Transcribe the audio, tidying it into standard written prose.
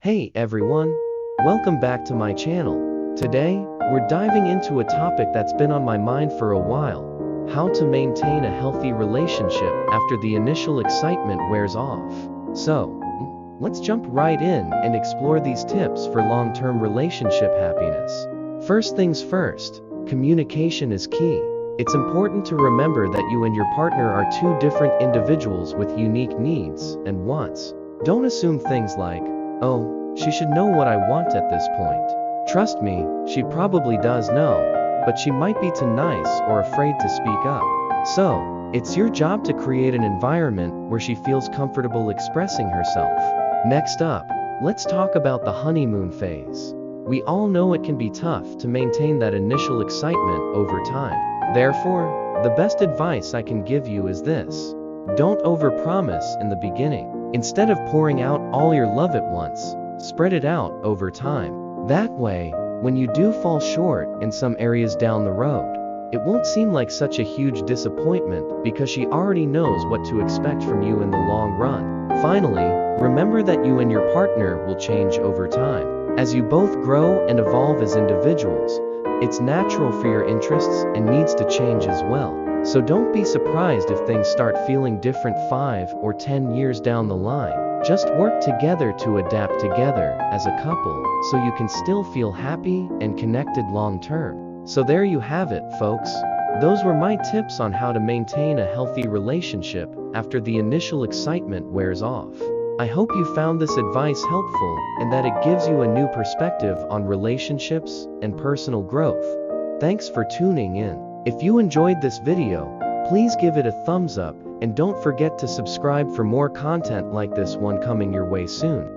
Hey everyone, welcome back to my channel. Today, we're diving into a topic that's been on my mind for a while: how to maintain a healthy relationship after the initial excitement wears off. So, let's jump right in and explore these tips for long-term relationship happiness. First things first, communication is key. It's important to remember that you and your partner are two different individuals with unique needs and wants. Don't assume things like, "Oh, she should know what I want at this point." Trust me, she probably does know, but she might be too nice or afraid to speak up. So, it's your job to create an environment where she feels comfortable expressing herself. Next up, let's talk about the honeymoon phase. We all know it can be tough to maintain that initial excitement over time. Therefore, the best advice I can give you is this: don't overpromise in the beginning. Instead of pouring out all your love at once, spread it out over time. That way, when you do fall short in some areas down the road, it won't seem like such a huge disappointment because she already knows what to expect from you in the long run. Finally, remember that you and your partner will change over time. As you both grow and evolve as individuals, it's natural for your interests and needs to change as well. So don't be surprised if things start feeling different 5 or 10 years down the line. Just work together to adapt together as a couple so you can still feel happy and connected long term. So there you have it, folks. Those were my tips on how to maintain a healthy relationship after the initial excitement wears off. I hope you found this advice helpful and that it gives you a new perspective on relationships and personal growth. Thanks for tuning in. If you enjoyed this video, please give it a thumbs up and don't forget to subscribe for more content like this one coming your way soon.